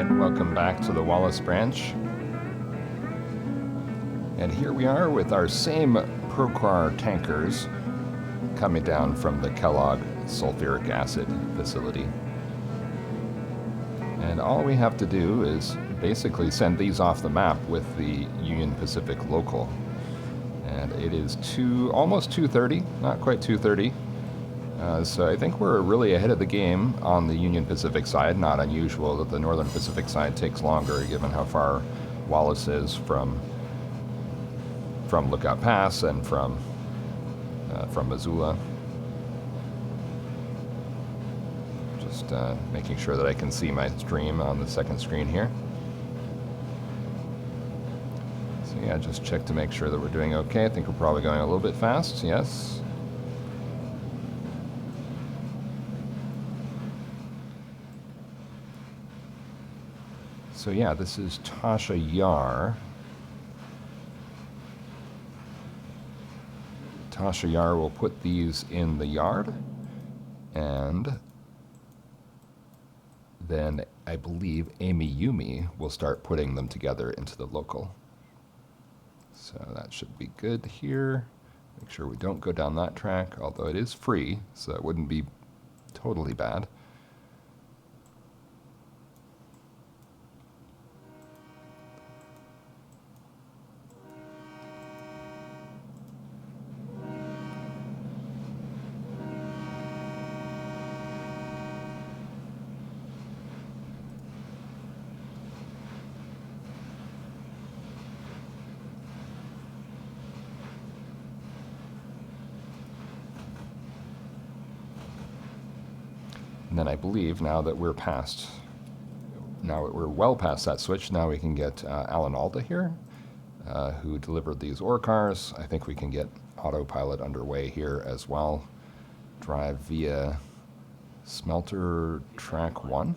Alright, welcome back to the Wallace branch. And here we are with our same Procrar tankers coming down from the Kellogg sulfuric acid facility. And all we have to do is basically send these off the map with the Union Pacific local. And it is almost 2:30, not quite 2:30. So I think we're really ahead of the game on the Union Pacific side. Not unusual that the Northern Pacific side takes longer, given how far Wallace is from Lookout Pass and from Missoula. Just making sure that I can see my stream on the second screen here. So yeah, just check to make sure that we're doing okay. I think we're probably going a little bit fast. Yes. So yeah, this is Tasha Yar. Tasha Yar will put these in the yard, and then I believe Amy Yumi will start putting them together into the local. So that should be good here. Make sure we don't go down that track, although it is free, so it wouldn't be totally bad. And then I believe now that we're well past that switch, now we can get Alan Alda here, who delivered these ore cars. I think we can get autopilot underway here as well. Drive via smelter track 1.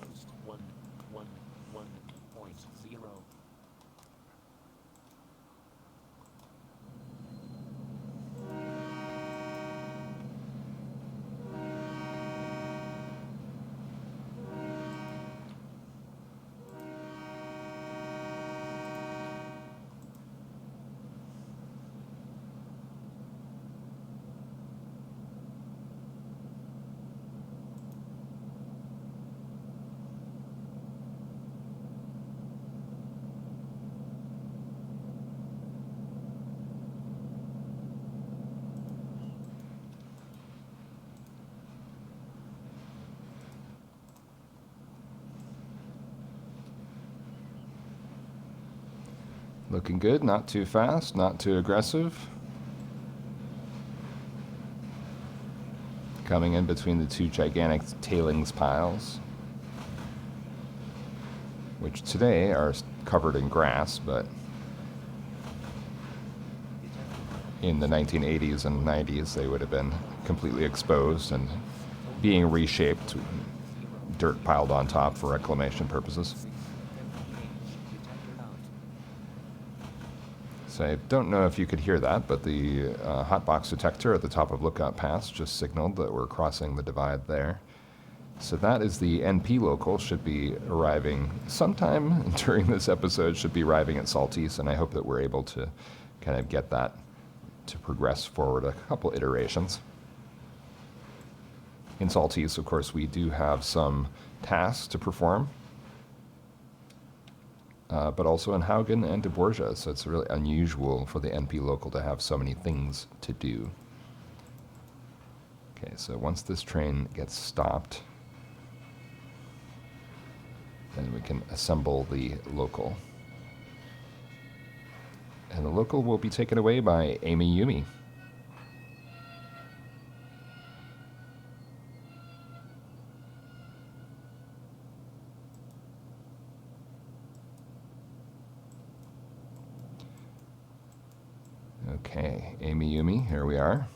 Looking good, not too fast, not too aggressive. Coming in between the two gigantic tailings piles, which today are covered in grass, but in the 1980s and 90s they would have been completely exposed and being reshaped, dirt piled on top for reclamation purposes. So I don't know if you could hear that, but the hotbox detector at the top of Lookout Pass just signaled that we're crossing the divide there. So that is the NP local, should be arriving sometime during this episode, should be arriving at Saltese, and I hope that we're able to kind of get that to progress forward a couple iterations. In Saltese, of course, we do have some tasks to perform. But also in Haugen and De Borja, so it's really unusual for the NP local to have so many things to do. Okay, so once this train gets stopped, then we can assemble the local. And the local will be taken away by Amy Yumi. Okay, Amy Yumi, here we are.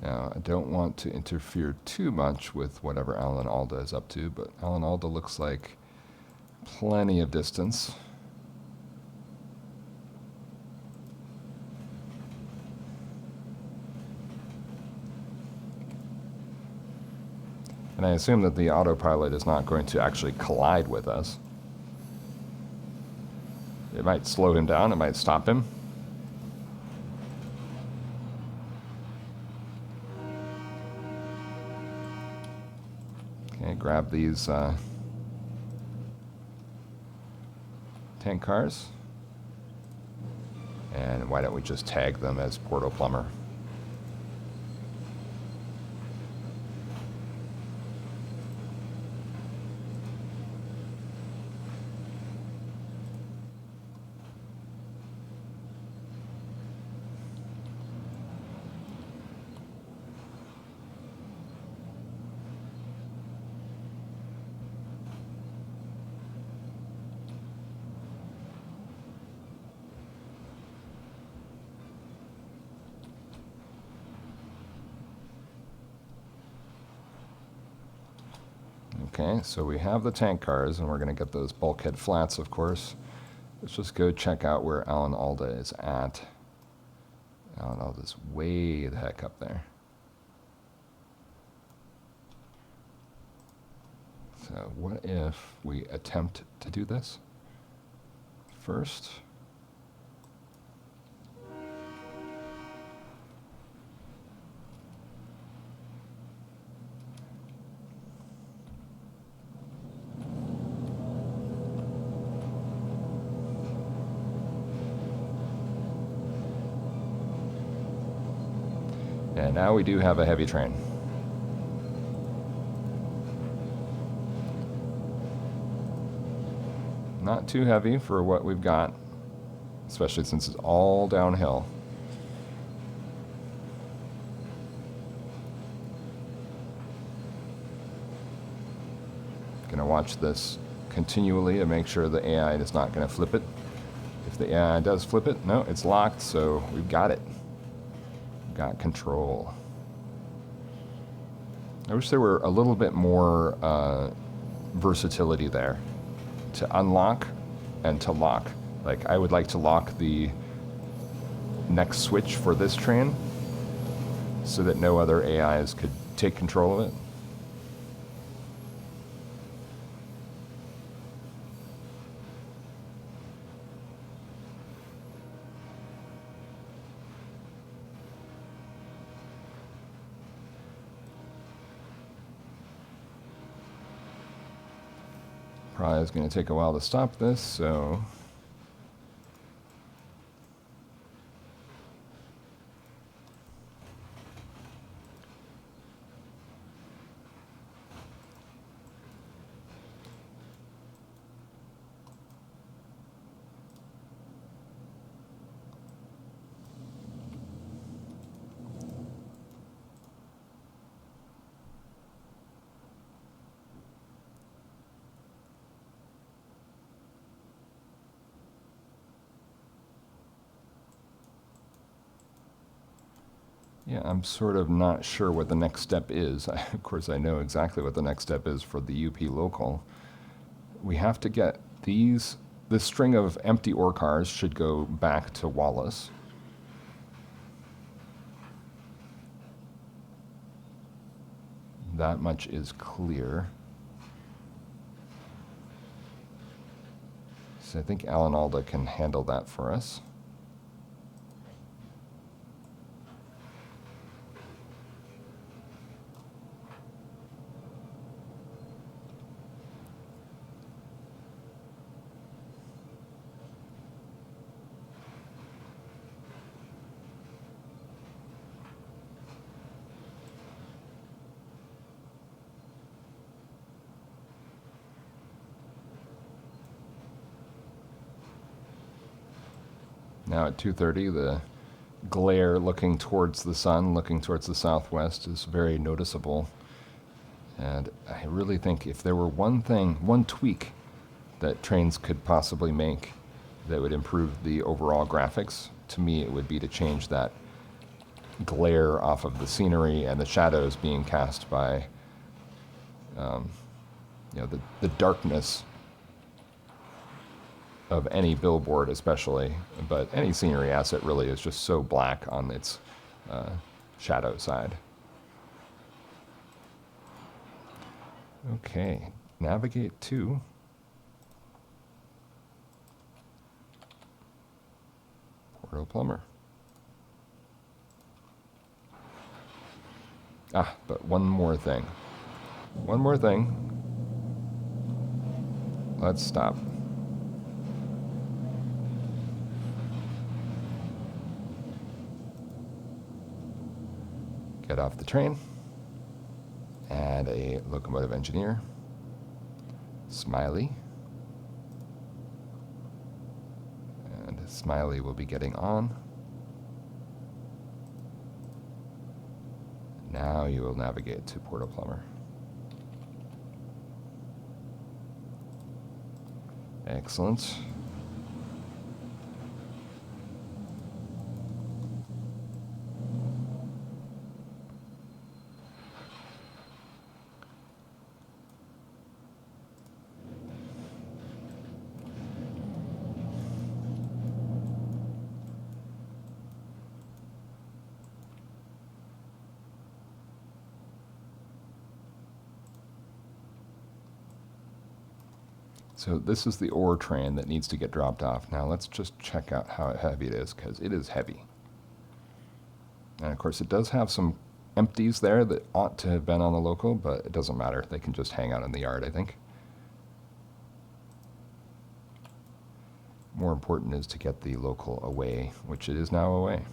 Now, I don't want to interfere too much with whatever Alan Alda is up to, but Alan Alda looks like plenty of distance. And I assume that the autopilot is not going to actually collide with us. It might slow him down, it might stop him. Okay, grab these tank cars. And why don't we just tag them as Porto Plumber? Okay, so we have the tank cars, and we're going to get those bulkhead flats, of course. Let's just go check out where Alan Alda is at. Alan Alda's way the heck up there. So what if we attempt to do this first? And now we do have a heavy train. Not too heavy for what we've got, especially since it's all downhill. Gonna watch this continually and make sure the AI is not gonna flip it. If the AI does flip it, no, it's locked, so we've got it. Got control. I wish there were a little bit more versatility there to unlock and to lock. Like, I would like to lock the next switch for this train so that no other AIs could take control of it. Probably is going to take a while to stop this, so yeah, I'm sort of not sure what the next step is. Of course, I know exactly what the next step is for the UP local. We have to get this string of empty ore cars should go back to Wallace. That much is clear. So I think Alan Alda can handle that for us. Now at 2:30, the glare looking towards the sun, looking towards the southwest, is very noticeable. And I really think if there were one tweak that trains could possibly make that would improve the overall graphics, to me it would be to change that glare off of the scenery and the shadows being cast by the darkness of any billboard especially, but any scenery asset really is just so black on its shadow side. Okay, navigate to Porto Plumber. Ah, but one more thing. One more thing. Let's stop. Get off the train. Add a locomotive engineer. Smiley. And Smiley will be getting on. Now you will navigate to Porto Plumber. Excellent. So this is the ore train that needs to get dropped off. Now let's just check out how heavy it is, because it is heavy. And of course it does have some empties there that ought to have been on the local, but it doesn't matter. They can just hang out in the yard, I think. More important is to get the local away, which it is now away.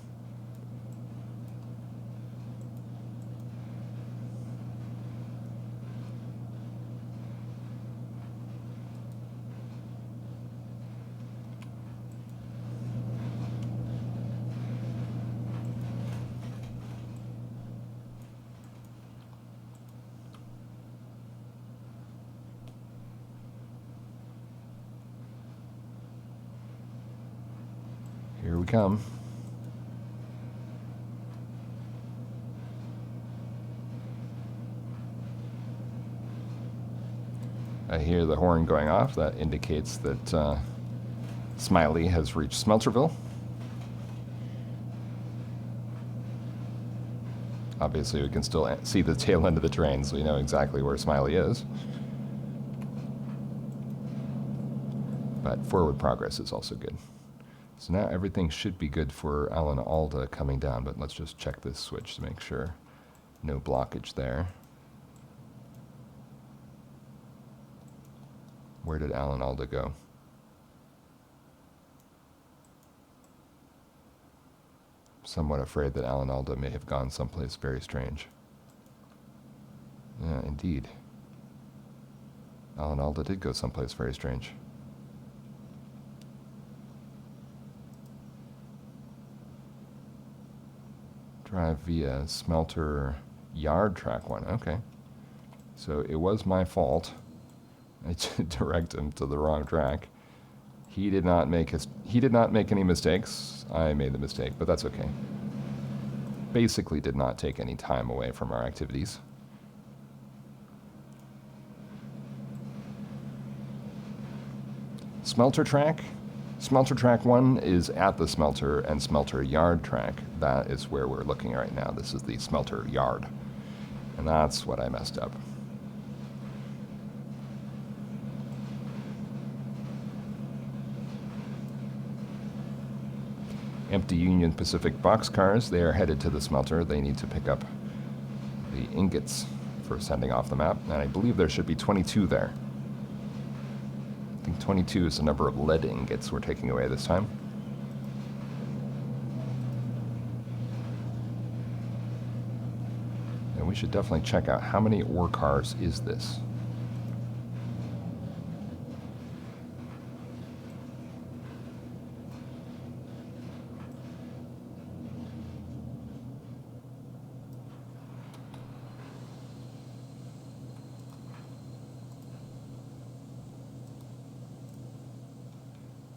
Here we come. I hear the horn going off. That indicates that Smiley has reached Smelterville. Obviously, we can still see the tail end of the train, so we know exactly where Smiley is. But forward progress is also good. So now everything should be good for Alan Alda coming down, but let's just check this switch to make sure. No blockage there. Where did Alan Alda go? Somewhat afraid that Alan Alda may have gone someplace very strange. Yeah, indeed. Alan Alda did go someplace very strange. Drive via smelter yard track 1. Okay. So it was my fault. I did direct him to the wrong track. He did not make any mistakes. I made the mistake, but that's okay. Basically did not take any time away from our activities. Smelter track. Smelter track 1 is at the smelter, and smelter yard track, that is where we're looking right now. This is the smelter yard. And that's what I messed up. Empty Union Pacific boxcars, they are headed to the smelter. They need to pick up the ingots for sending off the map, and I believe there should be 22 there. I think 22 is the number of lead ingots we're taking away this time. And we should definitely check out how many ore cars is this.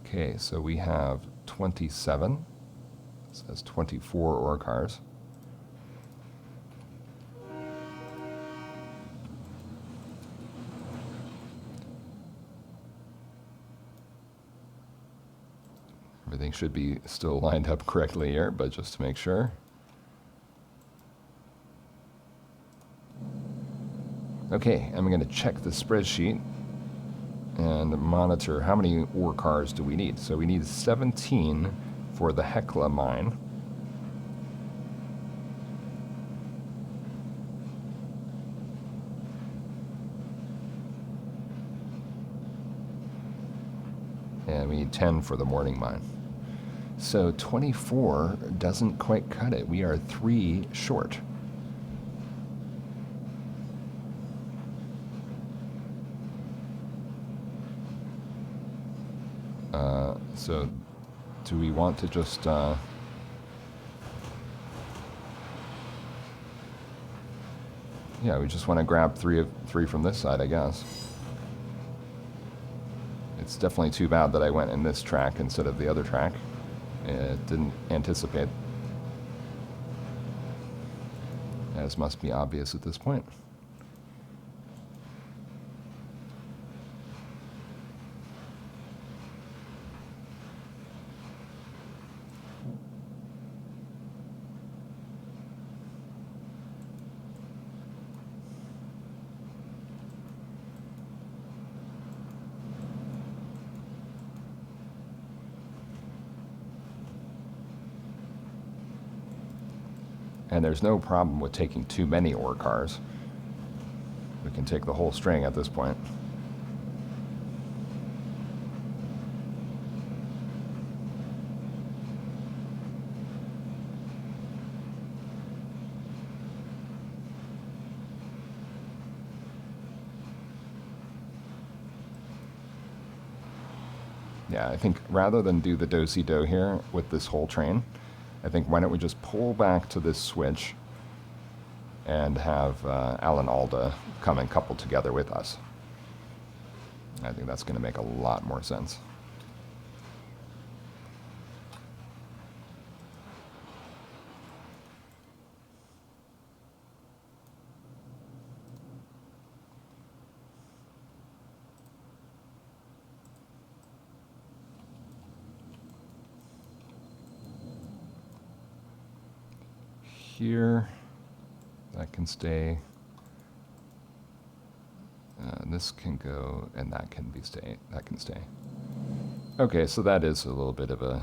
Okay, so we have 27. It says 24 ore cars. Everything should be still lined up correctly here, but just to make sure. Okay, I'm going to check the spreadsheet and monitor how many ore cars do we need. So we need 17 for the Hecla mine. And we need 10 for the morning mine. So 24 doesn't quite cut it. We are 3 short. So do we want to just... yeah, we just want to grab three from this side, I guess. It's definitely too bad that I went in this track instead of the other track. It didn't anticipate. As must be obvious at this point. And there's no problem with taking too many ore cars. We can take the whole string at this point. Yeah, I think rather than do the do-si-do here with this whole train, I think why don't we just pull back to this switch and have Alan Alda come and couple together with us. I think that's going to make a lot more sense. Here, that can stay. This can go, and that can be stay. That can stay. Okay, so that is a little bit of a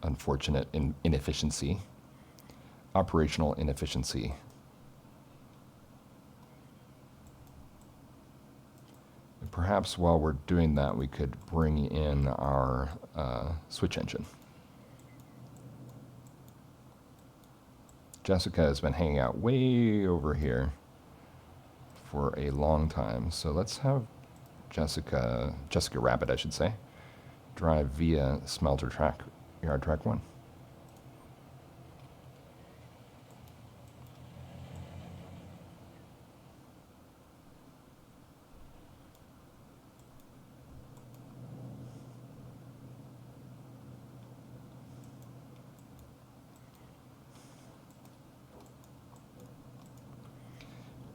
unfortunate inefficiency, operational inefficiency. And perhaps while we're doing that, we could bring in our switch engine. Jessica has been hanging out way over here for a long time. So let's have Jessica Rabbit, I should say, drive via smelter track, yard track 1.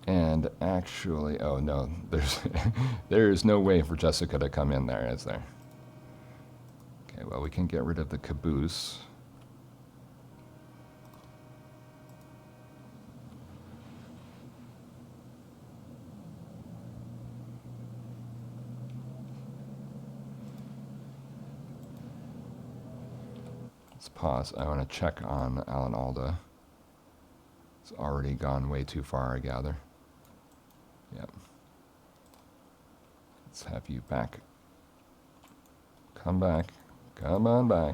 And actually, oh no, there is no way for Jessica to come in there, is there? Okay, well, we can get rid of the caboose. Let's pause. I want to check on Alan Alda. It's already gone way too far, I gather. Yep. Let's have you back. Come back. Come on back.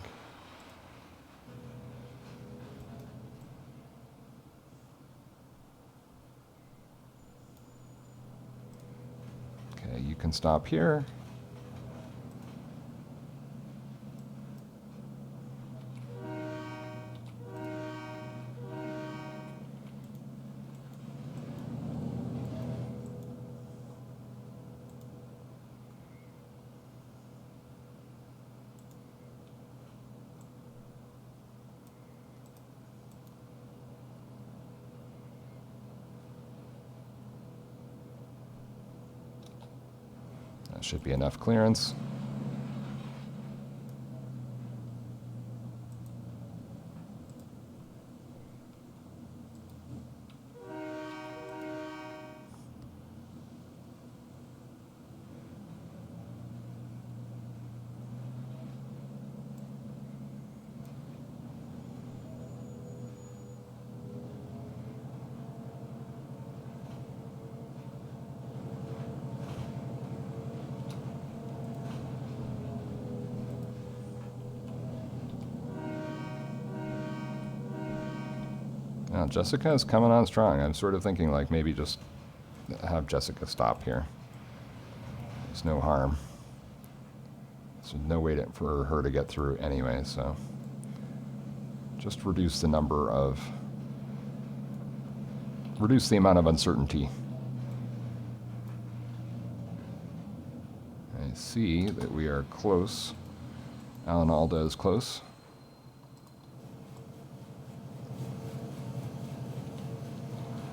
Okay, you can stop here. That should be enough clearance. Now, Jessica is coming on strong. I'm sort of thinking like maybe just have Jessica stop here. There's no harm. There's no way for her to get through anyway, so just reduce the amount of uncertainty. I see that we are close. Alan Alda is close.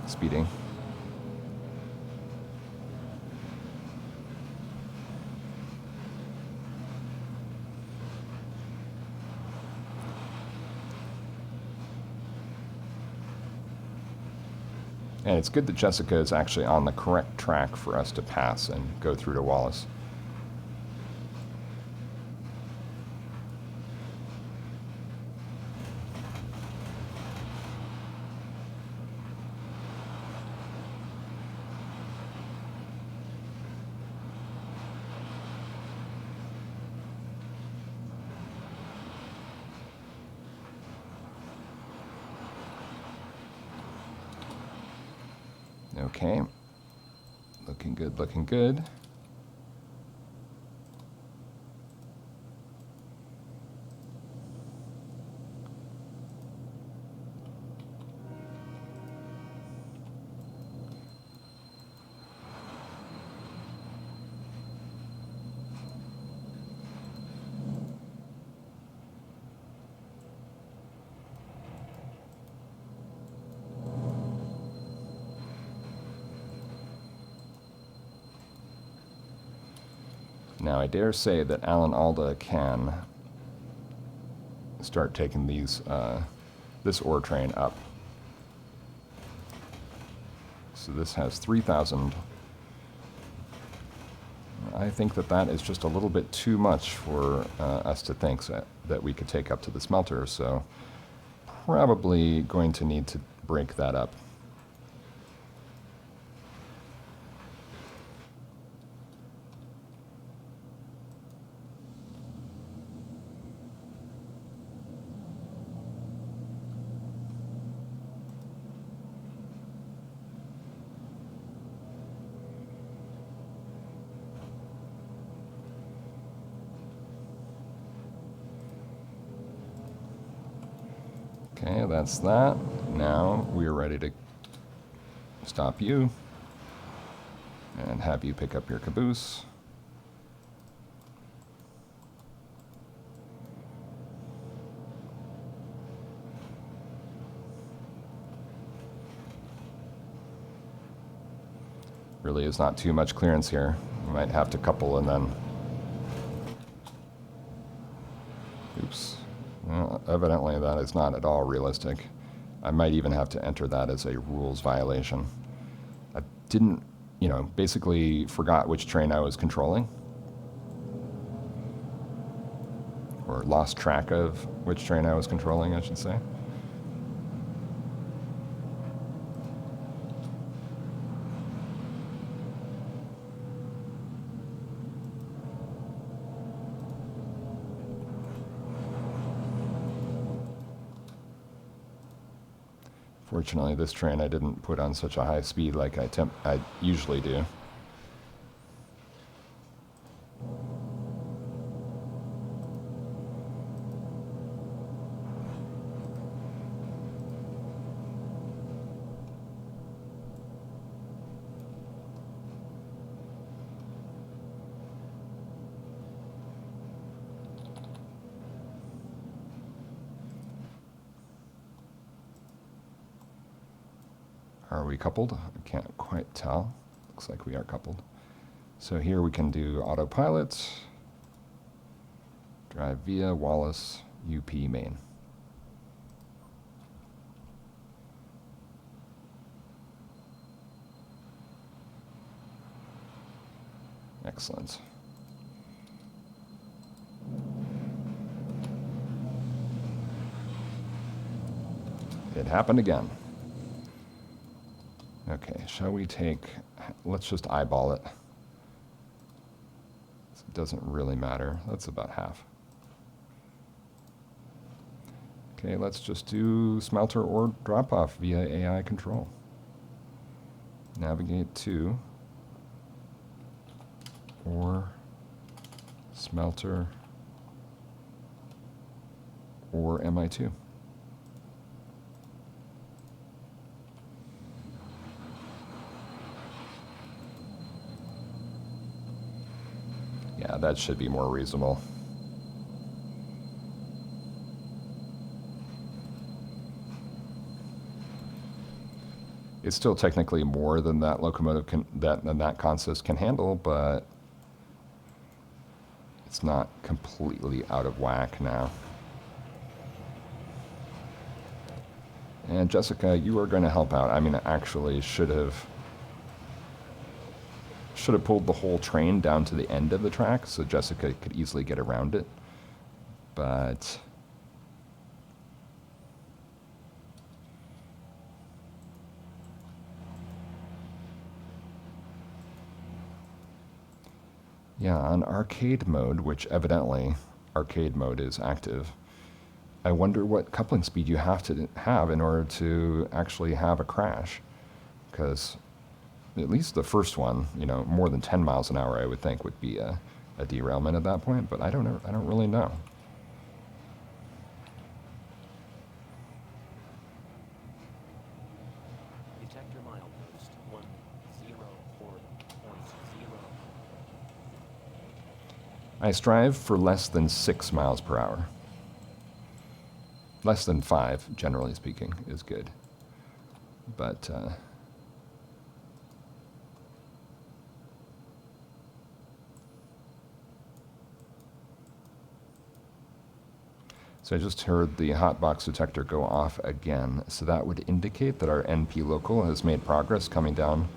Speeding. And it's good that Jessica is actually on the correct track for us to pass and go through to Wallace. Okay, looking good, looking good. Now, I dare say that Alan Alda can start taking this ore train up. So this has 3,000. I think that is just a little bit too much for us to think that we could take up to the smelter, so probably going to need to break that up. Okay, that's that. Now we are ready to stop you and have you pick up your caboose. Really is not too much clearance here. You might have to couple and then... Oops. Well, evidently that is not at all realistic. I might even have to enter that as a rules violation. I didn't, basically forgot which train I was controlling. Or lost track of which train I was controlling, I should say. Fortunately, this train I didn't put on such a high speed like I usually do. Are we coupled? I can't quite tell. Looks like we are coupled. So here we can do autopilot, drive via Wallace UP main. Excellent. It happened again. Okay, shall we let's just eyeball it. It doesn't really matter. That's about half. Okay, let's just do smelter or drop-off via AI control. Navigate to or smelter or MI2. Yeah, that should be more reasonable. It's still technically more than that locomotive than that consist can handle, but it's not completely out of whack now. And Jessica, you are going to help out. I mean, actually should have pulled the whole train down to the end of the track so Jessica could easily get around it. But yeah, on arcade mode, which evidently arcade mode is active, I wonder what coupling speed you have to have in order to actually have a crash. Because at least the first one, you know, more than 10 miles an hour, I would think would be a derailment at that point, but I don't know. I don't really know. Detector milepost 104.0. I strive for less than 6 miles per hour. Less than 5, generally speaking, is good. But so I just heard the hotbox detector go off again. So that would indicate that our NP local has made progress coming down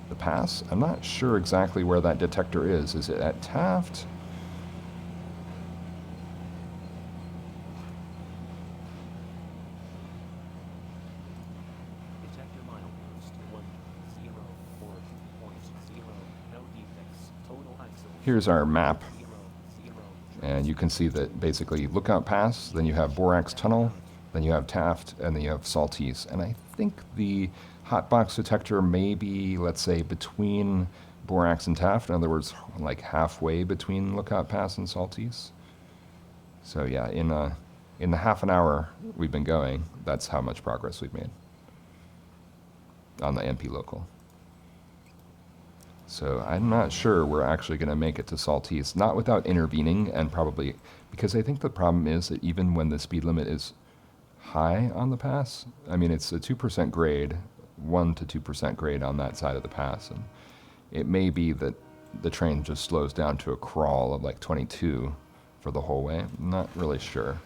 the pass. I'm not sure exactly where that detector is. Is it at Taft? Detector milepost 104.0. No defects. Total isolation. Here's our map. 0, 0. And you can see that basically Lookout Pass, then you have Borax Tunnel, then you have Taft, and then you have Saltese. And I think the hotbox detector may be, let's say, between Borax and Taft. In other words, like halfway between Lookout Pass and Saltese. So yeah, in the half an hour we've been going, that's how much progress we've made on the NP local. So I'm not sure we're actually going to make it to Saltese, not without intervening, and probably because I think the problem is that even when the speed limit is high on the pass, I mean, it's a 2% grade, 1 to 2% grade on that side of the pass, and it may be that the train just slows down to a crawl of like 22 for the whole way. I'm not really sure.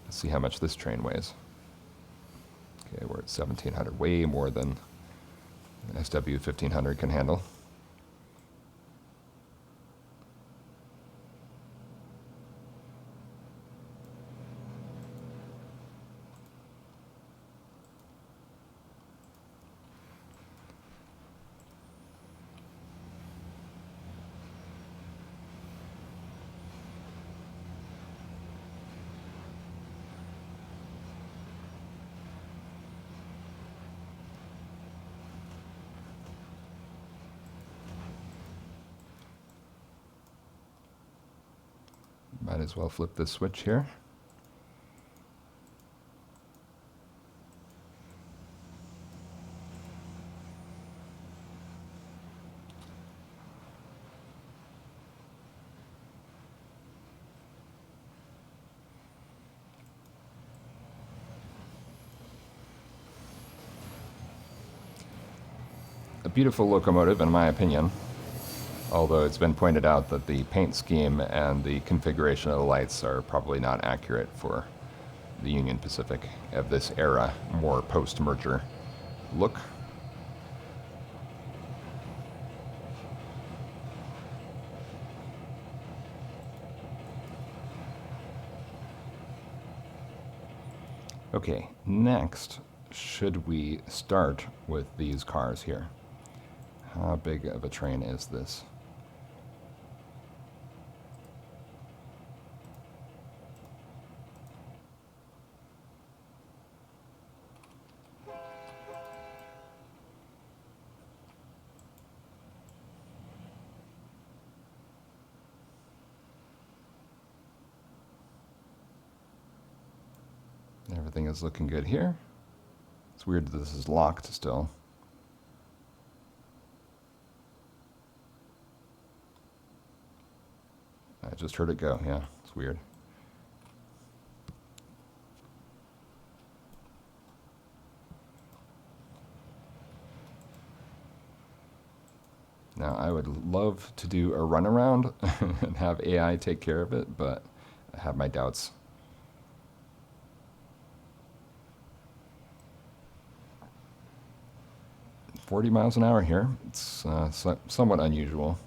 Let's see how much this train weighs. Okay, we're at 1,700, way more than SW 1,500 can handle. Might as well flip this switch here. A beautiful locomotive, in my opinion. Although it's been pointed out that the paint scheme and the configuration of the lights are probably not accurate for the Union Pacific of this era, more post-merger look. Okay, next, should we start with these cars here? How big of a train is this? Everything is looking good here. It's weird that this is locked still. I just heard it go. Yeah, it's weird. Now, I would love to do a runaround and have AI take care of it, but I have my doubts. "40 miles an hour here. It's somewhat unusual.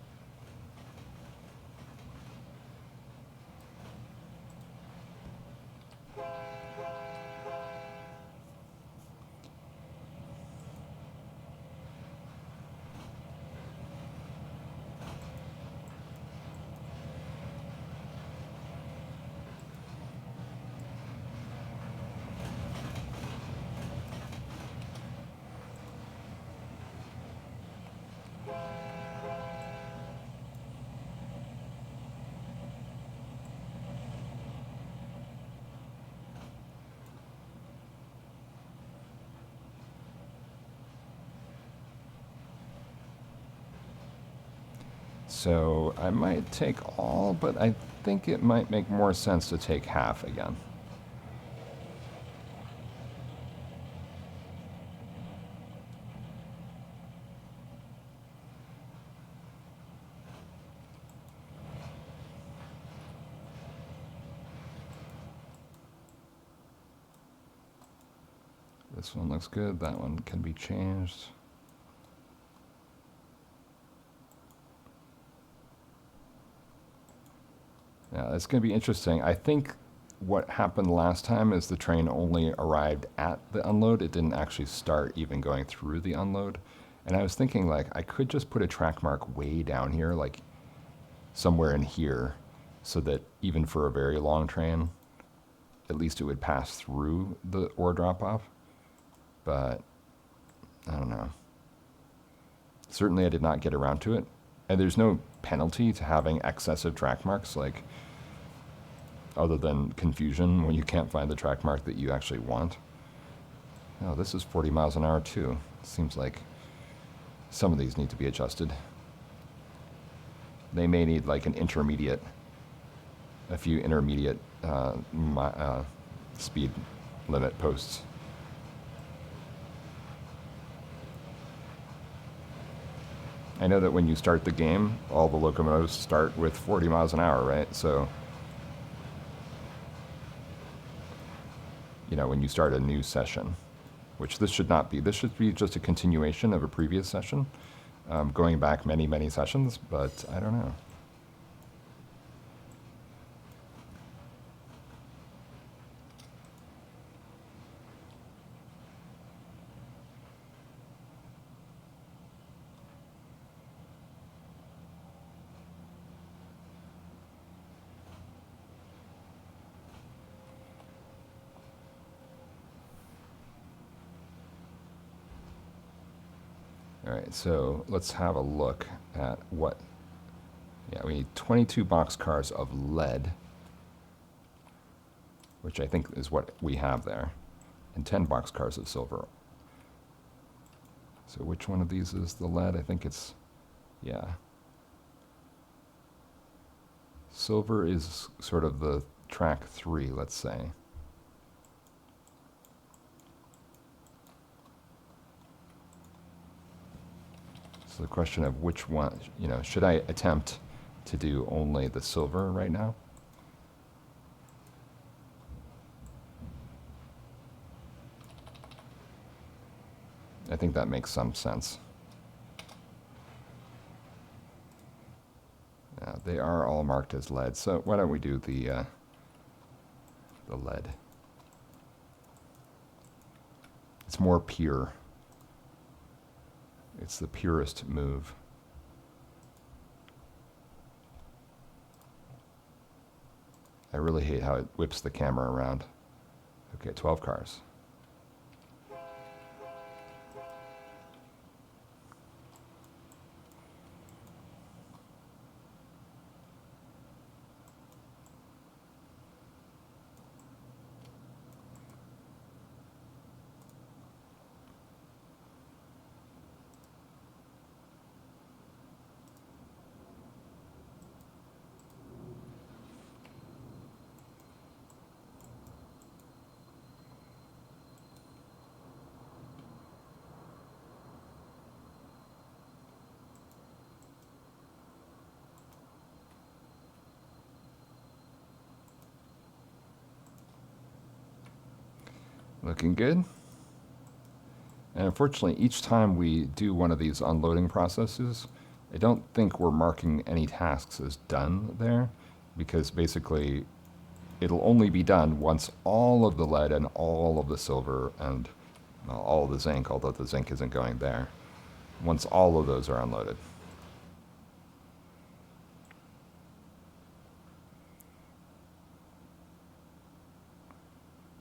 So I might take all, but I think it might make more sense to take half again. This one looks good. That one can be changed. Yeah, it's going to be interesting. I think what happened last time is the train only arrived at the unload. It didn't actually start even going through the unload. And I was thinking, like, I could just put a track mark way down here, like somewhere in here, so that even for a very long train, at least it would pass through the ore drop-off. But I don't know. Certainly I did not get around to it. And there's no penalty to having excessive track marks, like, other than confusion when you can't find the track mark that you actually want. Oh, this is 40 miles an hour too. Seems like some of these need to be adjusted. They may need like a few intermediate speed limit posts. I know that when you start the game, all the locomotives start with 40 miles an hour, right? So, you know, when you start a new session, which this should not be. This should be just a continuation of a previous session, going back many, many sessions, but I don't know. All right, so let's have a look at what, yeah, we need 22 boxcars of lead, which I think is what we have there, and 10 boxcars of silver. So which one of these is the lead? I think it's, yeah. Silver is sort of the track 3, let's say. So the question of which one, you know, should I attempt to do only the silver right now? I think that makes some sense. They are all marked as lead, so why don't we do the lead? It's more pure. It's the purest move. I really hate how it whips the camera around. Okay, 12 cars. Looking good. And unfortunately, each time we do one of these unloading processes, I don't think we're marking any tasks as done there, because basically it'll only be done once all of the lead and all of the silver and all of the zinc, although the zinc isn't going there, once all of those are unloaded.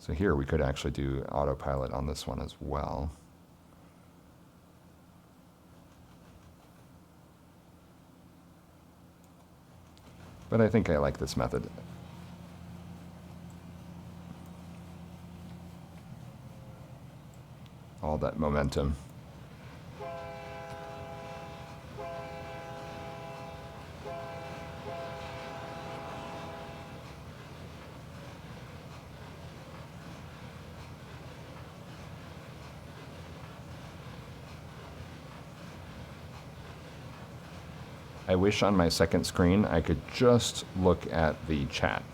So here we could actually do autopilot on this one as well. But I think I like this method. All that momentum. I wish on my second screen I could just look at the chat.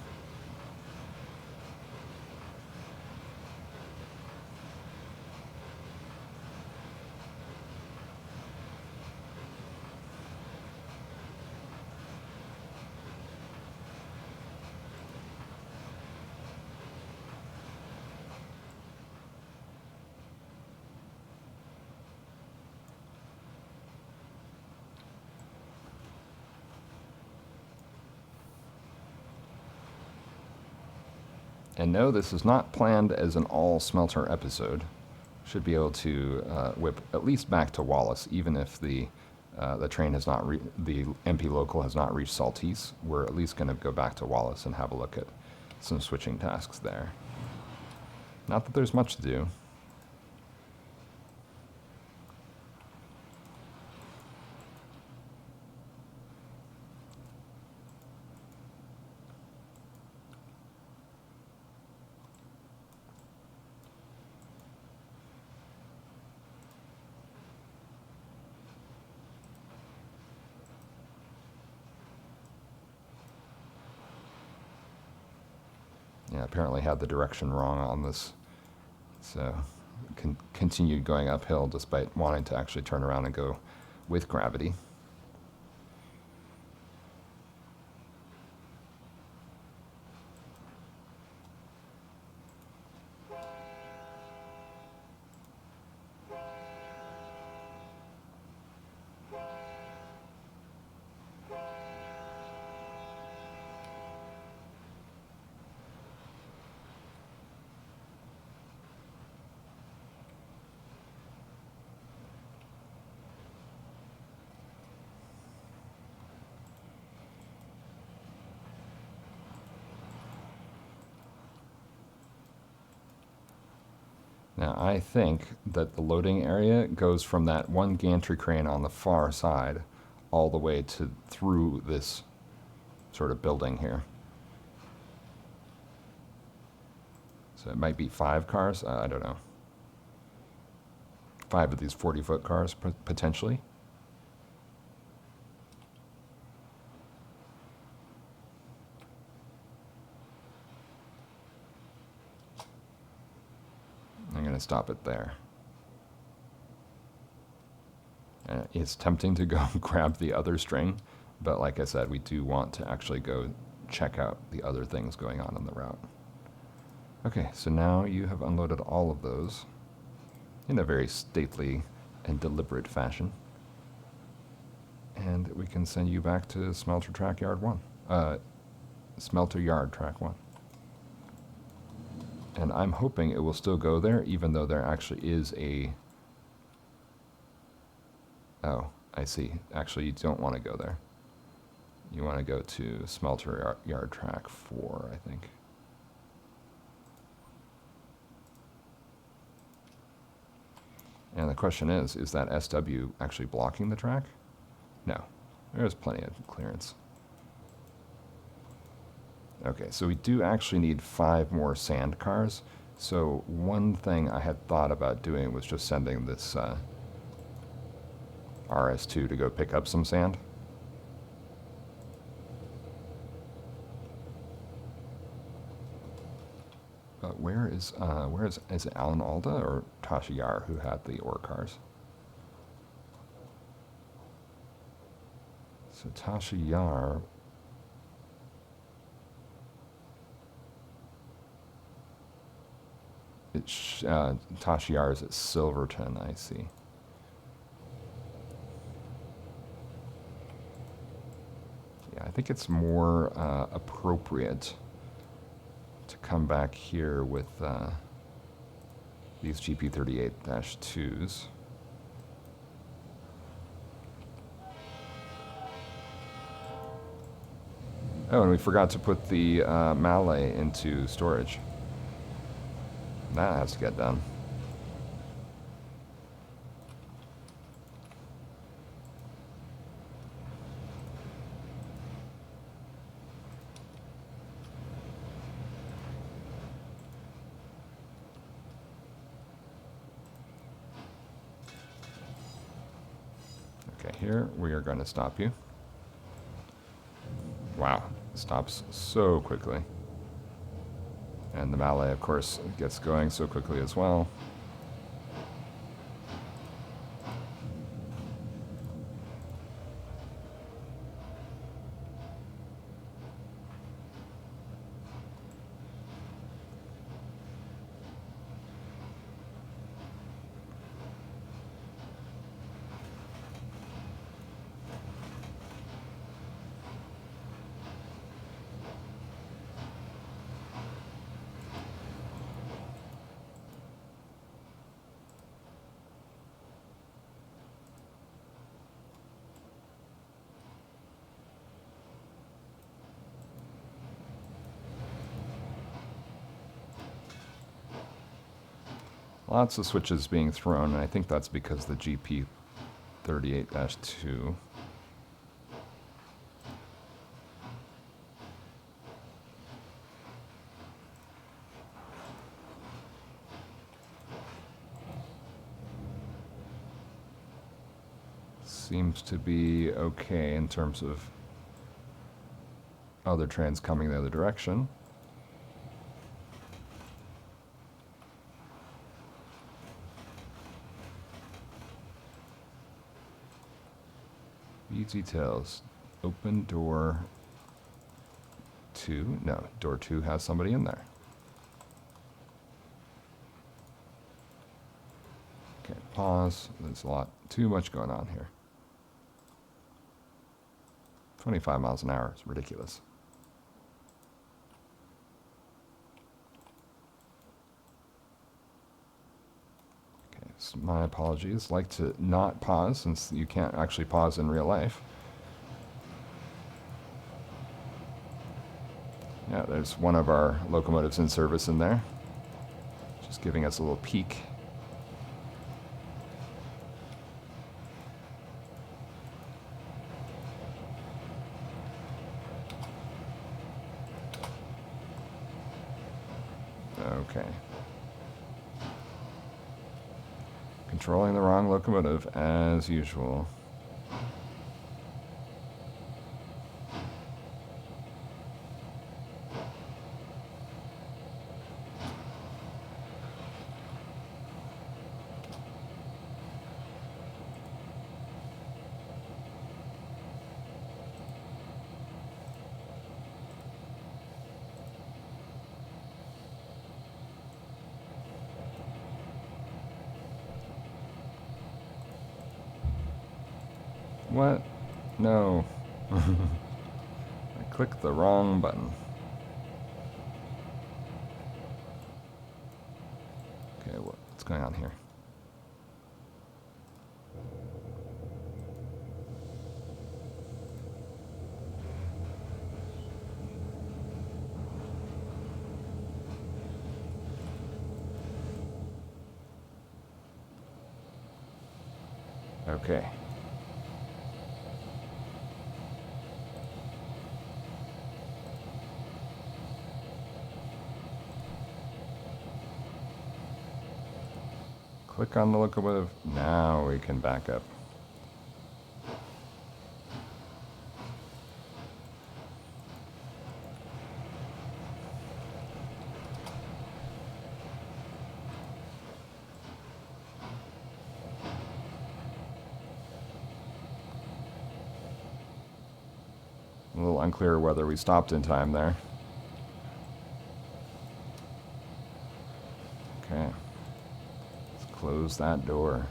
And no, this is not planned as an all smelter episode. Should be able to whip at least back to Wallace, even if the train has not the MP local has not reached Saltese. We're at least going to go back to Wallace and have a look at some switching tasks there. Not that there's much to do. Yeah, apparently had the direction wrong on this, so continued going uphill despite wanting to actually turn around and go with gravity. Now I think that the loading area goes from that one gantry crane on the far side all the way to through this sort of building here. So it might be 5 cars, I don't know. 5 of these 40-foot cars potentially. I'm going to stop it there. It's tempting to go grab the other string, but like I said, we do want to actually go check out the other things going on the route. Okay, so now you have unloaded all of those in a very stately and deliberate fashion. And we can send you back to Smelter Track Yard 1. Smelter Yard Track 1. And I'm hoping it will still go there, even though there actually is a... Oh, I see. Actually, you don't want to go there. You want to go to Smelter Yard Track 4, I think. And the question is that SW actually blocking the track? No, there's plenty of clearance. Okay, so we do actually need 5 more sand cars. So one thing I had thought about doing was just sending this RS2 to go pick up some sand. But where where is it Alan Alda or Tasha Yar who had the ore cars? So Tasha Yar. Tasha Yar is at Silverton, I see. Yeah, I think it's more appropriate to come back here with these GP38-2s. Oh, and we forgot to put the Malay into storage. That has to get done. Okay, here we are going to stop you. Wow, it stops so quickly. And the Malay, of course, gets going so quickly as well. Lots of switches being thrown, and I think that's because the GP38-2. Seems to be okay in terms of other trains coming the other direction. View details. Open door 2. No, door 2 has somebody in there. Okay, pause. There's a lot, too much going on here. 25 miles an hour is ridiculous. Okay, so my apologies. Like to not pause since you can't actually pause in real life. Yeah, there's one of our locomotives in service in there. Just giving us a little peek. Okay. Controlling the wrong locomotive, as usual. What? No. I clicked the wrong button. Okay, what's going on here? Okay. Click on the locomotive. Now we can back up. A little unclear whether we stopped in time there. Okay. Let's close that door.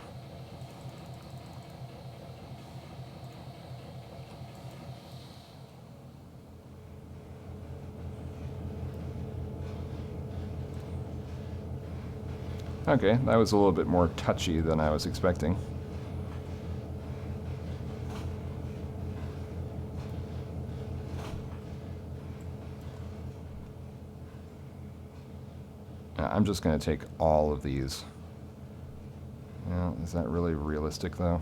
Okay, that was a little bit more touchy than I was expecting. I'm just going to take all of these. Well, is that really realistic, though?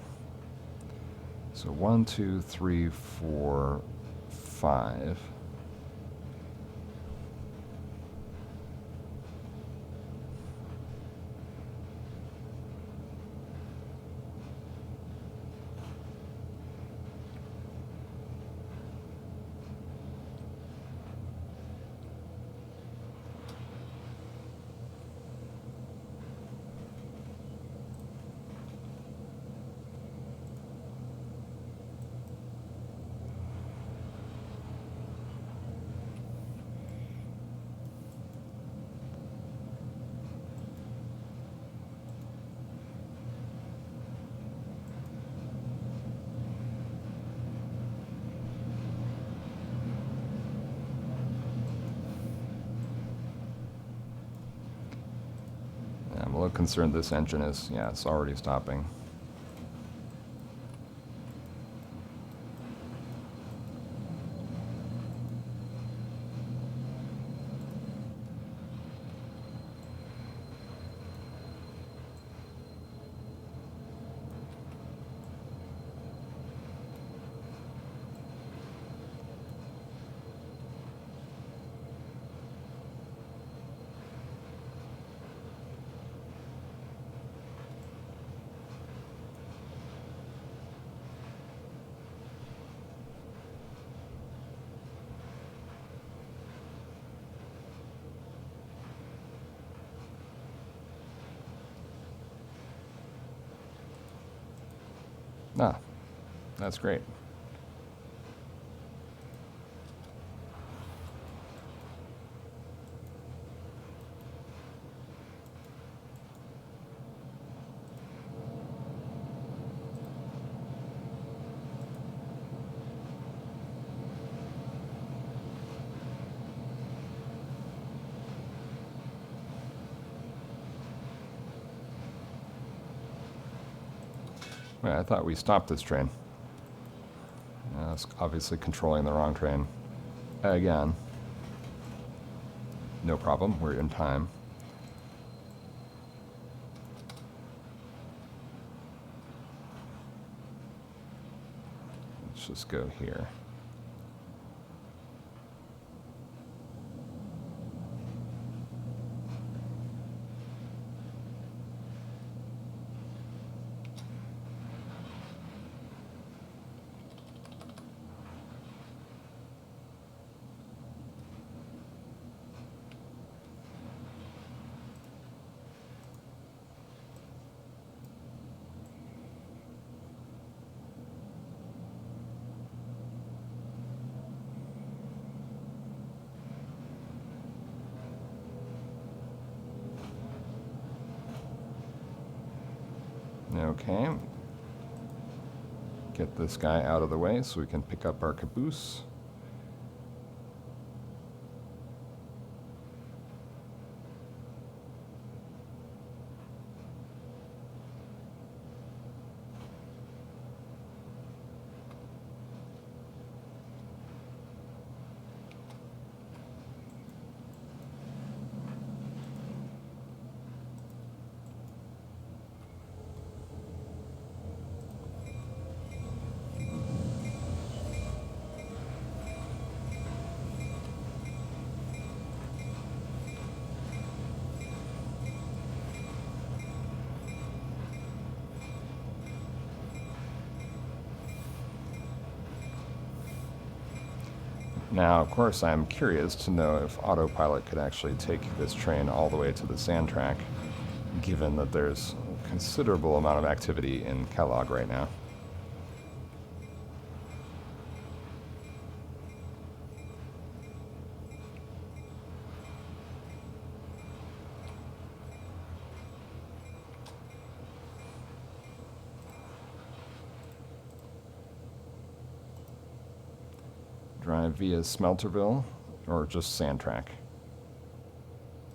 So 1, 2, 3, 4, 5. I'm a little concerned this engine is, yeah, it's already stopping. Ah, that's great. Wait, I thought we stopped this train. It's obviously controlling the wrong train. Again. No problem, we're in time. Let's just go here. Okay. Get this guy out of the way so we can pick up our caboose. Now, of course, I'm curious to know if autopilot could actually take this train all the way to the sand track, given that there's a considerable amount of activity in Kellogg right now. Drive via Smelterville or just sand track.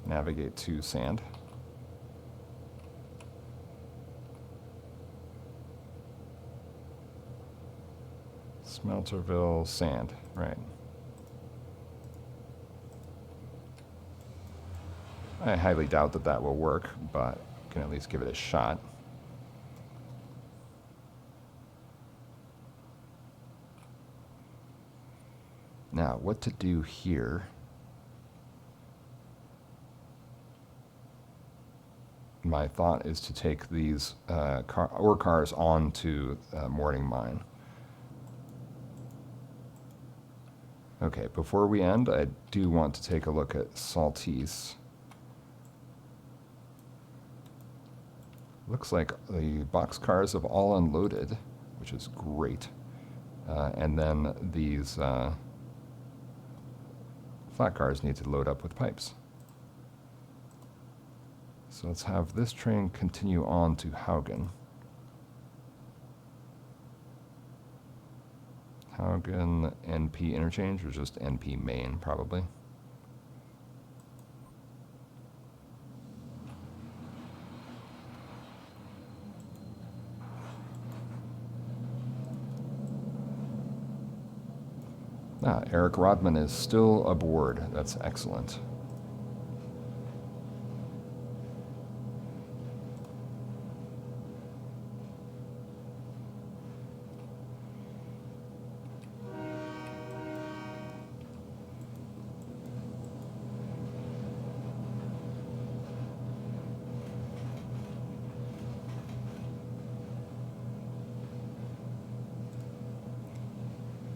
Navigate to sand. Smelterville, sand, right. I highly doubt that that will work, but can at least give it a shot. Now, what to do here? My thought is to take these ore cars on to Morning Mine. Okay, before we end, I do want to take a look at Saltese. Looks like the boxcars have all unloaded, which is great. And then these flat cars need to load up with pipes. So let's have this train continue on to Haugen. Haugen NP interchange, or just NP main, probably. Ah, Eric Rodman is still aboard. That's excellent.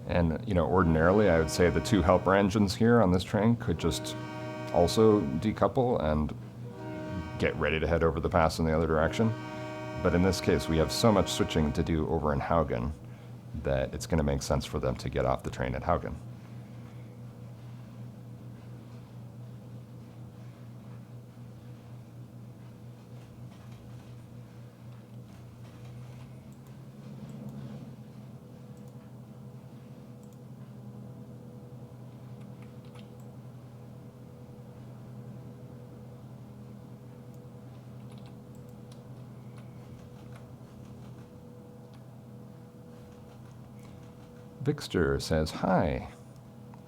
And, you know, ordinarily I would say the two helper engines here on this train could just also decouple and get ready to head over the pass in the other direction. But in this case, we have so much switching to do over in Haugen that it's going to make sense for them to get off the train at Haugen. Vixter says, hi.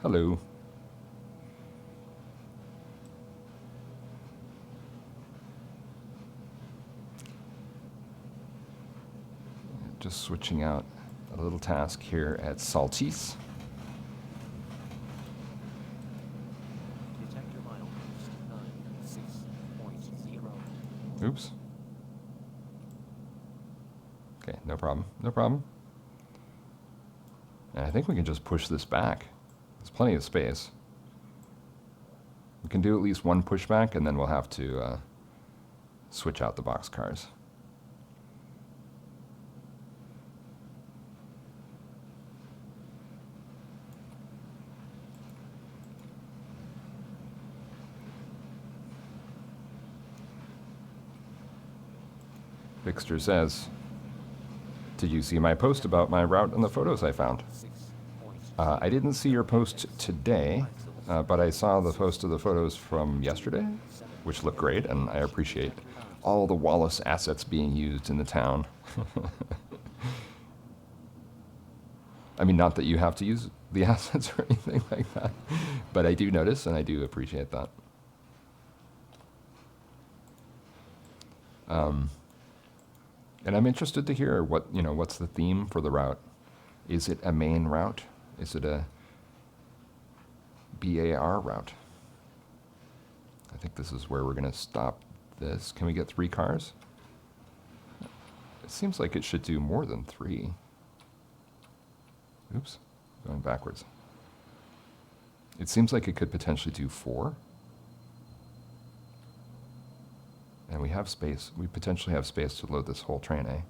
Hello. Just switching out a little task here at Saltese. Detector milepost 96.0. Oops. Okay, no problem. No problem. And I think we can just push this back. There's plenty of space. We can do at least one pushback, and then we'll have to switch out the boxcars. Vixter says, did you see my post about my route and the photos I found? I didn't see your post today, but I saw the post of the photos from yesterday, which look great, and I appreciate all the Wallace assets being used in the town. I mean, not that you have to use the assets or anything like that, but I do notice and I do appreciate that. And I'm interested to hear what, you know, what's the theme for the route? Is it a main route? Is it a BAR route? I think this is where we're going to stop this. Can we get 3 cars? It seems like it should do more than 3. Oops, going backwards. It seems like it could potentially do 4. And we have space. We potentially have space to load this whole train, eh?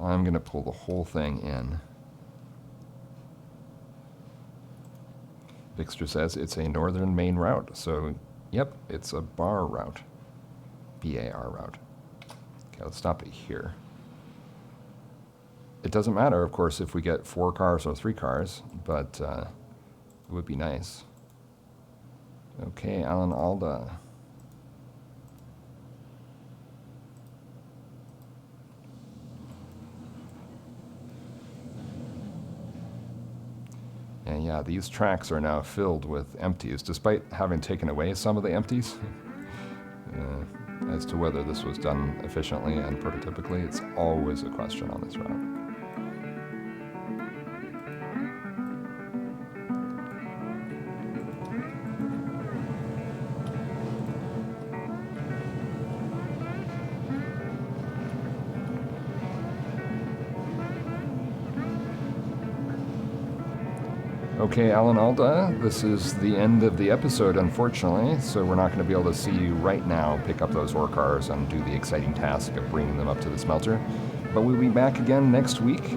I'm going to pull the whole thing in. Vixter says it's a northern main route. So, yep, it's a bar route. BAR route. Okay, let's stop it here. It doesn't matter, of course, if we get 4 cars or 3 cars, but it would be nice. Okay, Alan Alda. And yeah, these tracks are now filled with empties, despite having taken away some of the empties. As to whether this was done efficiently and prototypically, it's always a question on this route. Okay, Alan Alda, this is the end of the episode, unfortunately, so we're not going to be able to see you right now pick up those ore cars and do the exciting task of bringing them up to the smelter. But we'll be back again next week,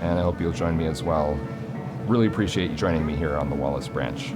and I hope you'll join me as well. Really appreciate you joining me here on the Wallace branch.